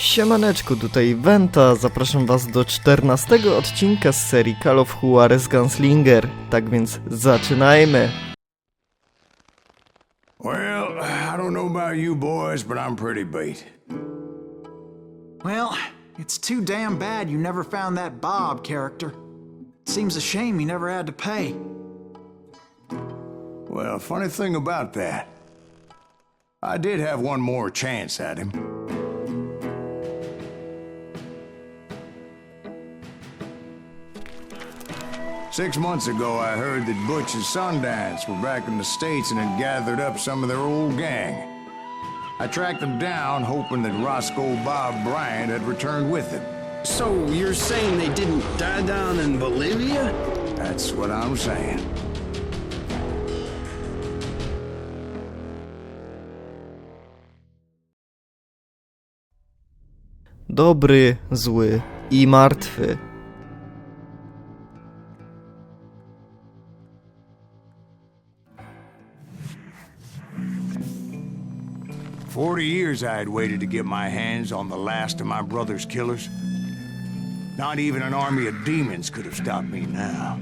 Siemaneczku, tutaj Wenta, zapraszam was do 14 odcinka z serii Call of Juarez Gunslinger. Tak więc zaczynajmy! Well, I don't know about you boys, but I'm pretty beat. Well, it's too damn bad you never found that Bob character. Seems a shame you never had to pay. Well, funny thing about that, I did have one more chance at him. Six months ago, I heard that Butch and Sundance were back in the States and had gathered up some of their old gang. I tracked them down, hoping that Roscoe Bob Bryant had returned with them. So you're saying they didn't die down in Bolivia? That's what I'm saying. Dobry, zły i martwy. "40 years I had waited to get my hands on the last of my brother's killers. Not even an army of demons could have stopped me now.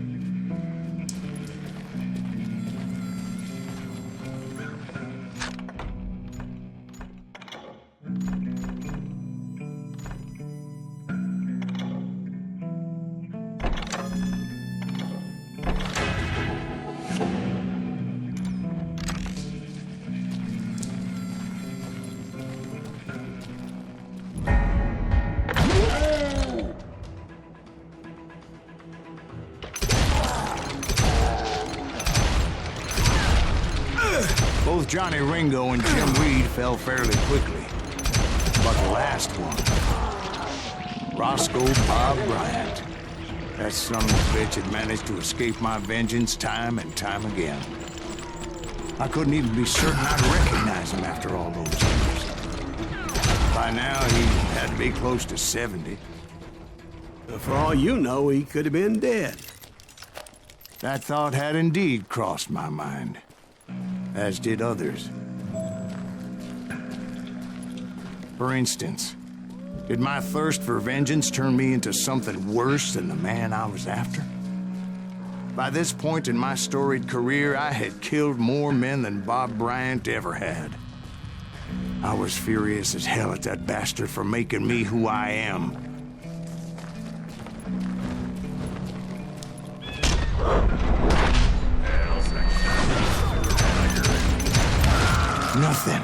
Both Johnny Ringo and Jim Reed fell fairly quickly. But the last one, Roscoe Bob Bryant, that son of a bitch had managed to escape my vengeance time and time again. I couldn't even be certain I'd recognize him after all those years. By now, he had to be close to 70. For all you know, he could have been dead. That thought had indeed crossed my mind, as did others. For instance, did my thirst for vengeance turn me into something worse than the man I was after? By this point in my storied career, I had killed more men than Bob Bryant ever had. I was furious as hell at that bastard for making me who I am. Nothing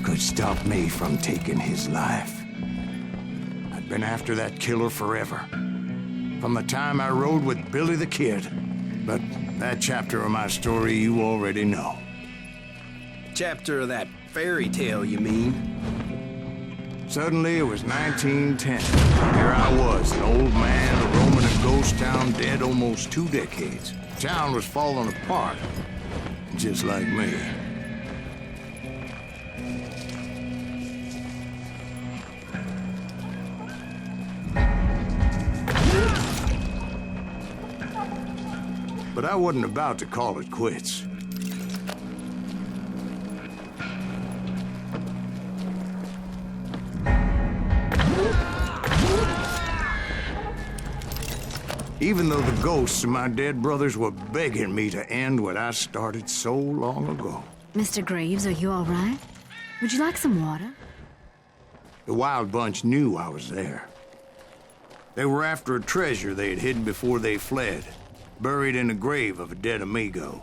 could stop me from taking his life. I'd been after that killer forever, from the time I rode with Billy the Kid. But that chapter of my story you already know. Chapter of that fairy tale, you mean? Suddenly, it was 1910. Here I was, an old man roaming a ghost town dead almost 2 decades. Town was falling apart, just like me. But I wasn't about to call it quits. Even though the ghosts of my dead brothers were begging me to end what I started so long ago. Mr. Greaves, are you all right? Would you like some water? The Wild Bunch knew I was there. They were after a treasure they had hidden before they fled, buried in the grave of a dead amigo.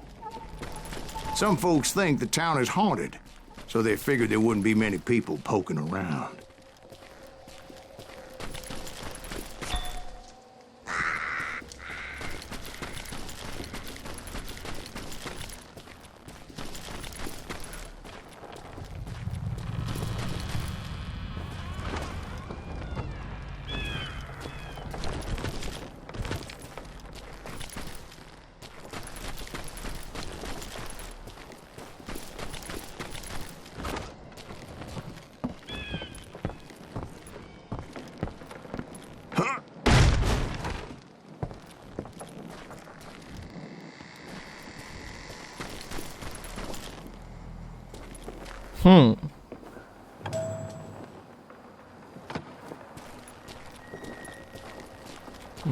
Some folks think the town is haunted, so they figured there wouldn't be many people poking around.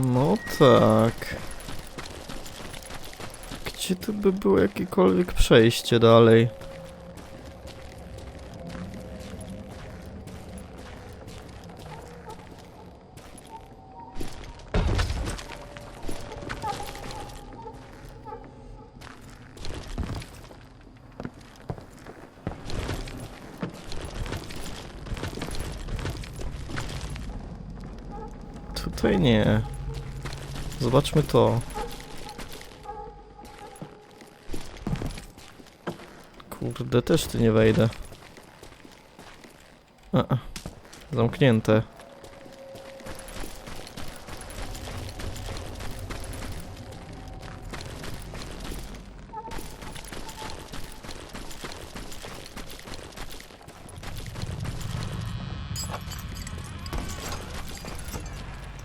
No tak. Gdzie tu by było jakiekolwiek przejście dalej? Tutaj nie. Zobaczmy to. Kurde, też tu nie wejdę. Zamknięte.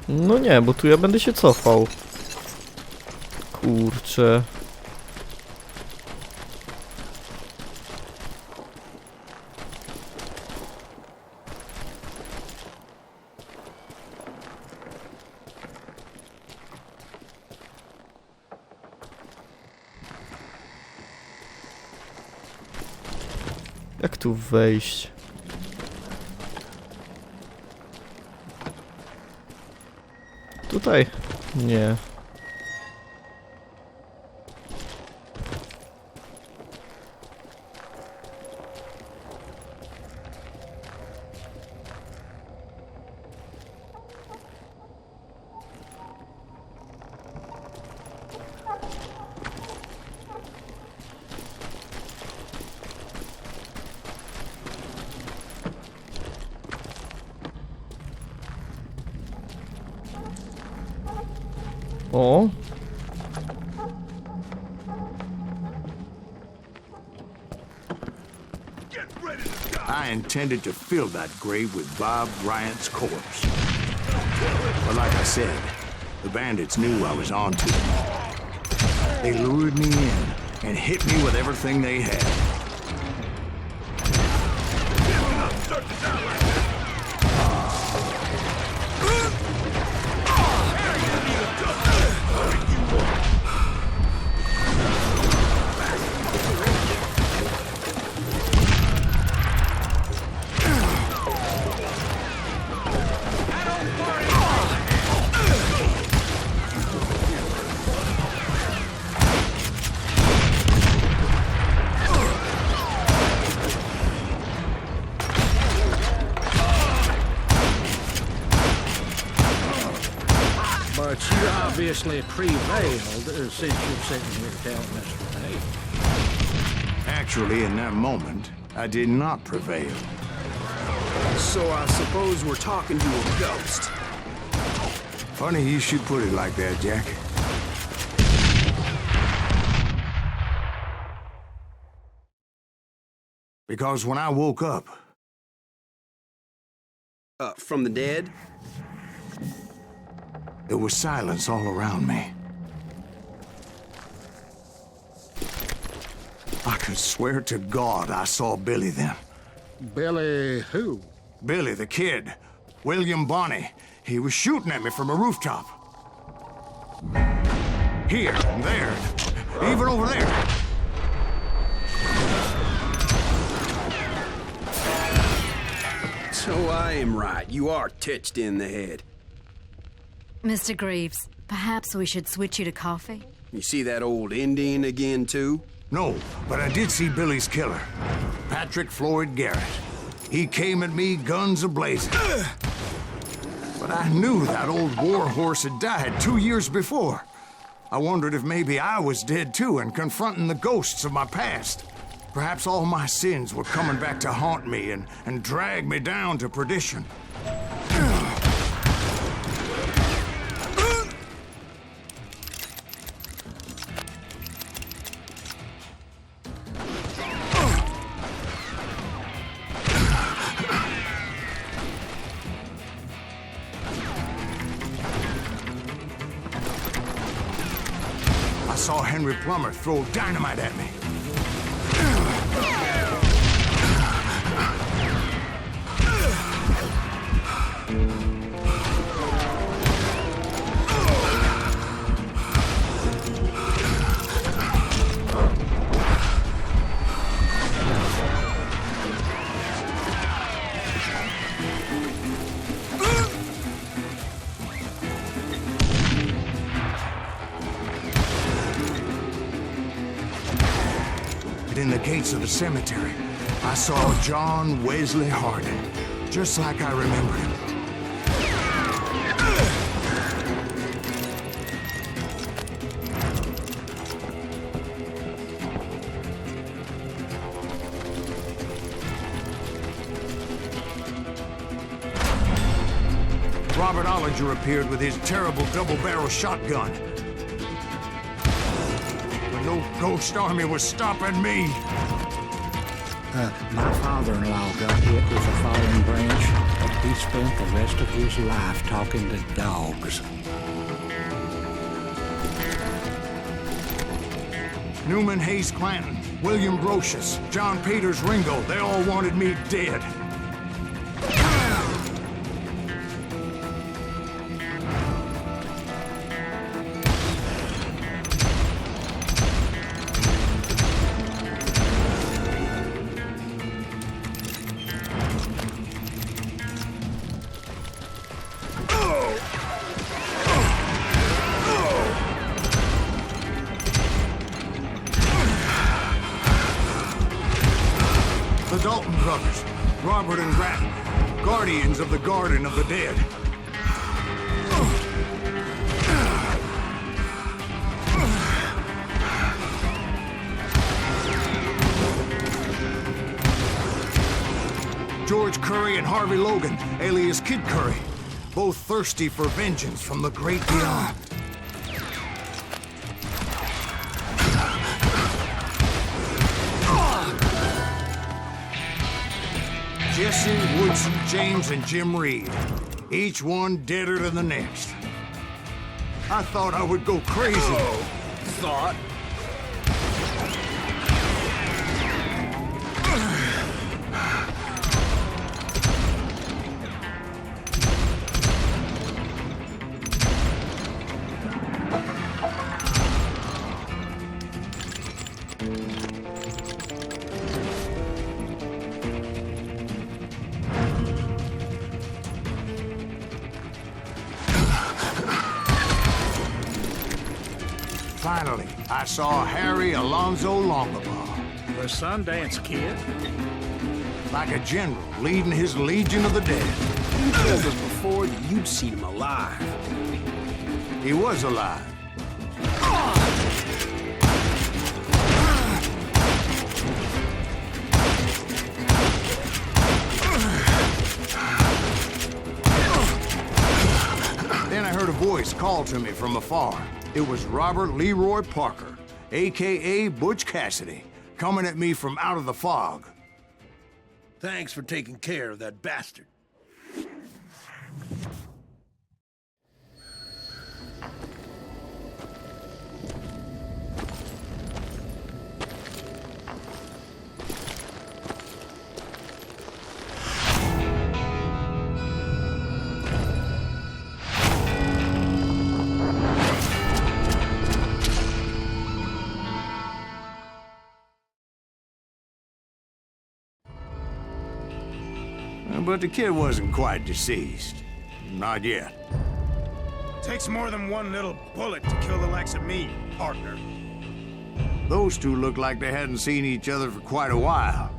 No nie, bo tu ja będę się cofał. Kurczę. Jak tu wejść? Tutaj? Nie. O. I intended to fill that grave with Bob Bryant's corpse. But like I said, the bandits knew I was onto them. They lured me in and hit me with everything they had. But you obviously prevailed since you're sitting here telling us today. Actually, in that moment, I did not prevail. So I suppose we're talking to a ghost. Funny you should put it like that, Jack. Because when I woke up, From the dead? there was silence all around me. I could swear to God I saw Billy then. Billy who? Billy, the kid. William Bonney. He was shooting at me from a rooftop. Here and there. Even over there. So I am right. You are touched in the head. Mr. Greaves, perhaps we should switch you to coffee? You see that old Indian again, too? No, but I did see Billy's killer. Patrick Floyd Garrett. He came at me guns a-blazing. But I knew that old war horse had died 2 years before. I wondered if maybe I was dead too and confronting the ghosts of my past. Perhaps all my sins were coming back to haunt me and drag me down to perdition. I saw Henry Plummer throw dynamite at me. opening the gates of the cemetery, I saw John Wesley Hardin, just like I remembered him. Robert Ollinger appeared with his terrible double-barrel shotgun. But no ghost army was stopping me. My father-in-law got hit with a falling branch. He spent the rest of his life talking to dogs. Newman Hayes Clanton, William Brocious, John Peters Ringo, they all wanted me dead. The Dalton brothers, Robert and Grattan, guardians of the Garden of the Dead. George Curry and Harvey Logan, alias Kid Curry, both thirsty for vengeance from the great beyond. Jesse, Woodson, James, and Jim Reed. Each one deader than the next. I thought I would go crazy. Thought? Finally, I saw Harry Alonzo Longabaugh. The Sundance Kid? Like a general leading his Legion of the Dead. You told us before that you'd seen him alive. He was alive. Then I heard a voice call to me from afar. It was Robert Leroy Parker, a.k.a. Butch Cassidy, coming at me from out of the fog. Thanks for taking care of that bastard. But the kid wasn't quite deceased. Not yet. Takes more than one little bullet to kill the likes of me, partner. Those two looked like they hadn't seen each other for quite a while.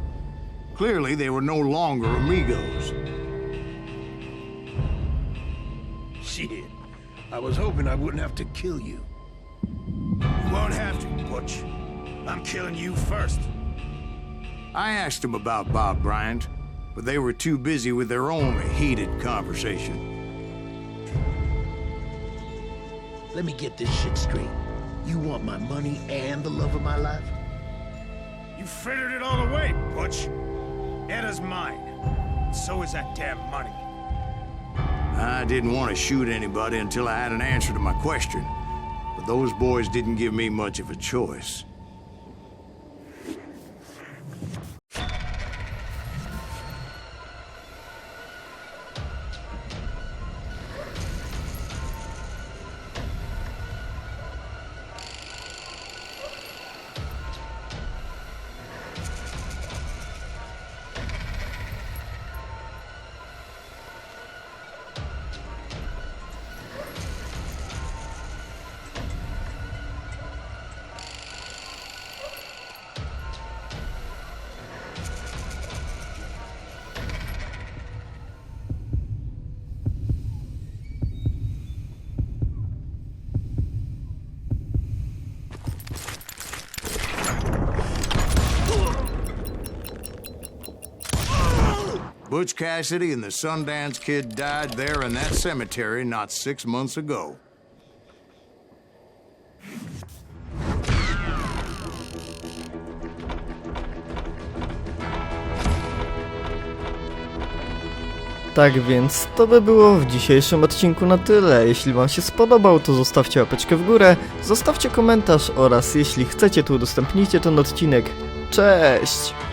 Clearly, they were no longer amigos. Shit. I was hoping I wouldn't have to kill you. You won't have to, Butch. I'm killing you first. I asked them about Bob Bryant, but they were too busy with their own heated conversation. Let me get this shit straight. You want my money and the love of my life? You frittered it all away, Butch. Edda's mine. So is that damn money. I didn't want to shoot anybody until I had an answer to my question, but those boys didn't give me much of a choice. Butch Cassidy and the Sundance Kid died there in that cemetery not 6 months ago. Tak więc to by było w dzisiejszym odcinku na tyle. Jeśli wam się spodobał, to zostawcie łapeczkę w górę, zostawcie komentarz oraz jeśli chcecie, to udostępnijcie ten odcinek. Cześć!